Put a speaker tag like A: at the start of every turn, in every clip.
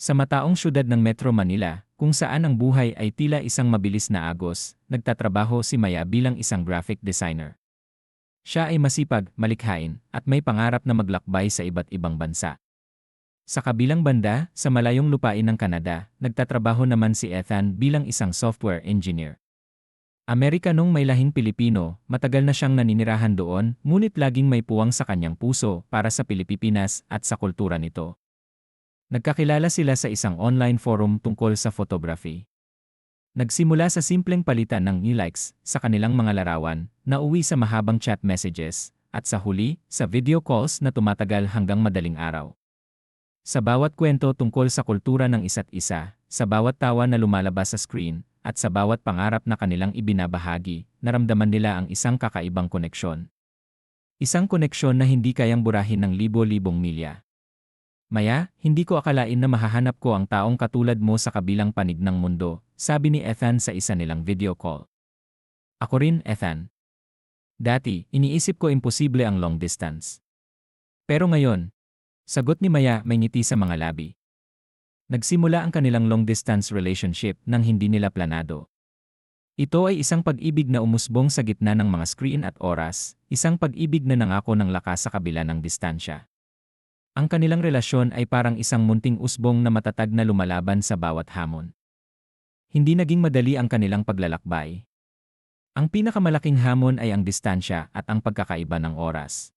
A: Sa mataong syudad ng Metro Manila, kung saan ang buhay ay tila isang mabilis na agos, nagtatrabaho si Maya bilang isang graphic designer. Siya ay masipag, malikhain, at may pangarap na maglakbay sa iba't ibang bansa. Sa kabilang banda, sa malayong lupain ng Canada, nagtatrabaho naman si Ethan bilang isang software engineer. Amerikanong may lahing Pilipino, matagal na siyang naninirahan doon, ngunit laging may puwang sa kanyang puso para sa Pilipinas at sa kultura nito. Nagkakilala sila sa isang online forum tungkol sa photography. Nagsimula sa simpleng palitan ng likes sa kanilang mga larawan, nauwi sa mahabang chat messages, at sa huli, sa video calls na tumatagal hanggang madaling araw. Sa bawat kwento tungkol sa kultura ng isa't isa, sa bawat tawa na lumalabas sa screen, at sa bawat pangarap na kanilang ibinabahagi, naramdaman nila ang isang kakaibang koneksyon. Isang koneksyon na hindi kayang burahin ng libo-libong milya. Maya, hindi ko akalain na mahahanap ko ang taong katulad mo sa kabilang panig ng mundo, sabi ni Ethan sa isa nilang video call. Ako rin, Ethan. Dati, iniisip ko imposible ang long distance. Pero ngayon, sagot ni Maya may ngiti sa mga labi. Nagsimula ang kanilang long distance relationship nang hindi nila planado. Ito ay isang pag-ibig na umusbong sa gitna ng mga screen at oras, isang pag-ibig na nangako ng lakas sa kabila ng distansya. Ang kanilang relasyon ay parang isang munting usbong na matatag na lumalaban sa bawat hamon. Hindi naging madali ang kanilang paglalakbay. Ang pinakamalaking hamon ay ang distansya at ang pagkakaiba ng oras.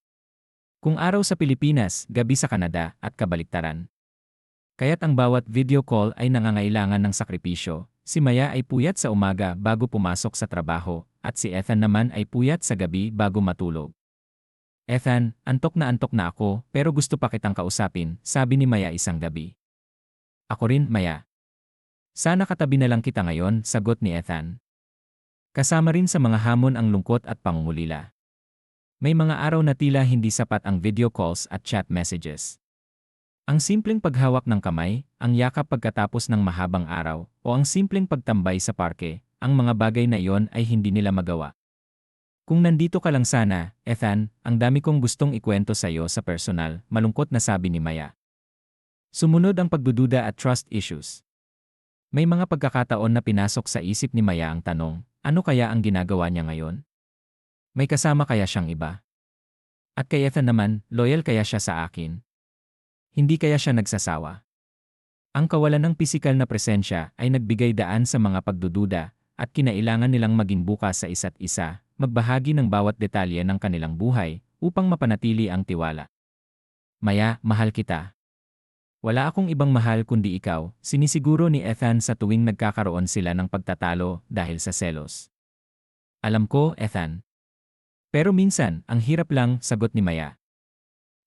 A: Kung araw sa Pilipinas, gabi sa Canada at kabaliktaran. Kaya't ang bawat video call ay nangangailangan ng sakripisyo. Si Maya ay puyat sa umaga bago pumasok sa trabaho, at si Ethan naman ay puyat sa gabi bago matulog. Ethan, antok na ako, pero gusto pa kitang kausapin, sabi ni Maya isang gabi. Ako rin, Maya. Sana katabi na lang kita ngayon, sagot ni Ethan. Kasama rin sa mga hamon ang lungkot at pangungulila. May mga araw na tila hindi sapat ang video calls at chat messages. Ang simpleng paghawak ng kamay, ang yakap pagkatapos ng mahabang araw, o ang simpleng pagtambay sa parke, ang mga bagay na iyon ay hindi nila magawa. Kung nandito ka lang sana, Ethan, ang dami kong gustong ikwento sa iyo sa personal, malungkot na sabi ni Maya. Sumunod ang pagdududa at trust issues. May mga pagkakataon na pinasok sa isip ni Maya ang tanong, ano kaya ang ginagawa niya ngayon? May kasama kaya siyang iba? At kay Ethan naman, loyal kaya siya sa akin? Hindi kaya siya nagsasawa? Ang kawalan ng pisikal na presensya ay nagbigay daan sa mga pagdududa at kinailangan nilang maging bukas sa isa't isa, magbahagi ng bawat detalye ng kanilang buhay upang mapanatili ang tiwala. Maya, mahal kita. Wala akong ibang mahal kundi ikaw, sinisiguro ni Ethan sa tuwing nagkakaroon sila ng pagtatalo dahil sa selos. Alam ko, Ethan. Pero minsan, ang hirap lang, sagot ni Maya.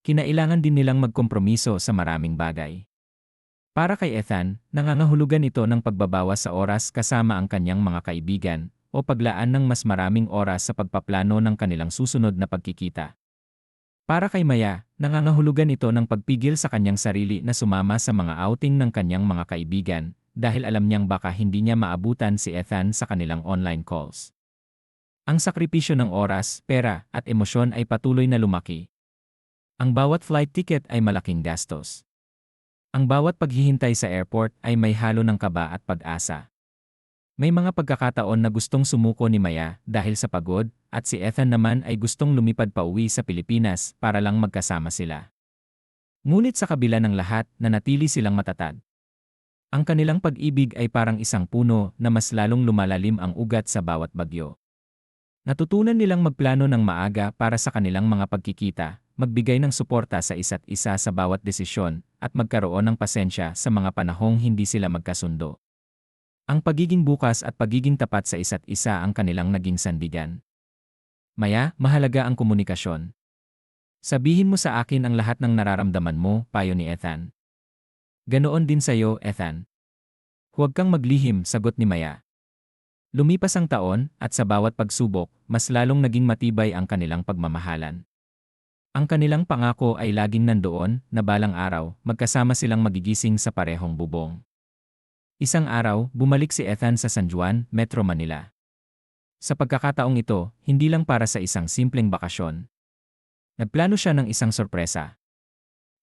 A: Kinailangan din nilang magkompromiso sa maraming bagay. Para kay Ethan, nangangahulugan ito ng pagbabawas sa oras kasama ang kanyang mga kaibigan o paglaan ng mas maraming oras sa pagpaplano ng kanilang susunod na pagkikita. Para kay Maya, nangangahulugan ito ng pagpigil sa kanyang sarili na sumama sa mga outing ng kanyang mga kaibigan dahil alam niyang baka hindi niya maabutan si Ethan sa kanilang online calls. Ang sakripisyo ng oras, pera at emosyon ay patuloy na lumaki. Ang bawat flight ticket ay malaking gastos. Ang bawat paghihintay sa airport ay may halo ng kaba at pag-asa. May mga pagkakataon na gustong sumuko ni Maya dahil sa pagod, at si Ethan naman ay gustong lumipad pa uwi sa Pilipinas para lang magkasama sila. Ngunit sa kabila ng lahat, nanatili silang matatag. Ang kanilang pag-ibig ay parang isang puno na mas lalong lumalalim ang ugat sa bawat bagyo. Natutunan nilang magplano ng maaga para sa kanilang mga pagkikita, magbigay ng suporta sa isa't isa sa bawat desisyon, at magkaroon ng pasensya sa mga panahong hindi sila magkasundo. Ang pagiging bukas at pagiging tapat sa isa't isa ang kanilang naging sandigan. Maya, mahalaga ang komunikasyon. Sabihin mo sa akin ang lahat ng nararamdaman mo, payo ni Ethan. Ganoon din sa iyo, Ethan. Huwag kang maglihim, sagot ni Maya. Lumipas ang taon, at sa bawat pagsubok, mas lalong naging matibay ang kanilang pagmamahalan. Ang kanilang pangako ay laging nandoon, na balang araw, magkasama silang magigising sa parehong bubong. Isang araw, bumalik si Ethan sa San Juan, Metro Manila. Sa pagkakataong ito, hindi lang para sa isang simpleng bakasyon. Nagplano siya ng isang sorpresa.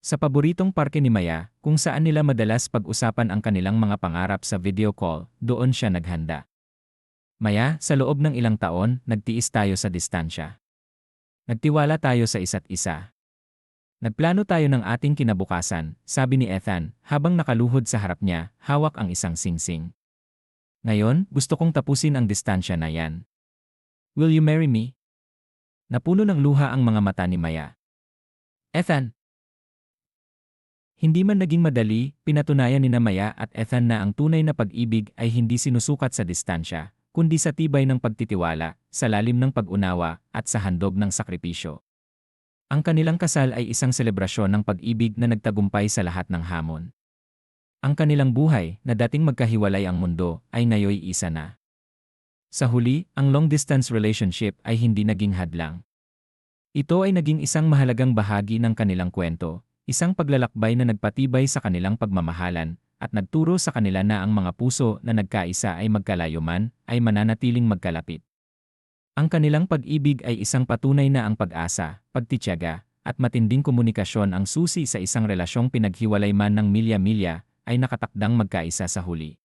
A: Sa paboritong parke ni Maya, kung saan nila madalas pag-usapan ang kanilang mga pangarap sa video call, doon siya naghanda. Maya, sa loob ng ilang taon, nagtiis tayo sa distansya. Nagtiwala tayo sa isa't isa. Nagplano tayo ng ating kinabukasan, sabi ni Ethan, habang nakaluhod sa harap niya, hawak ang isang singsing. Ngayon, gusto kong tapusin ang distansya na yan. Will you marry me? Napuno ng luha ang mga mata ni Maya. Ethan! Hindi man naging madali, pinatunayan ni Maya at Ethan na ang tunay na pag-ibig ay hindi sinusukat sa distansya, kundi sa tibay ng pagtitiwala, sa lalim ng pag-unawa, at sa handog ng sakripisyo. Ang kanilang kasal ay isang selebrasyon ng pag-ibig na nagtagumpay sa lahat ng hamon. Ang kanilang buhay, na dating magkahiwalay ang mundo, ay ngayoy isa na. Sa huli, ang long-distance relationship ay hindi naging hadlang. Ito ay naging isang mahalagang bahagi ng kanilang kwento, isang paglalakbay na nagpatibay sa kanilang pagmamahalan, at nagturo sa kanila na ang mga puso na nagkaisa ay magkalayo man, ay mananatiling magkalapit. Ang kanilang pag-ibig ay isang patunay na ang pag-asa, pagtitiyaga, at matinding komunikasyon ang susi sa isang relasyong pinaghiwalay man ng milya-milya, ay nakatakdang magkaisa sa huli.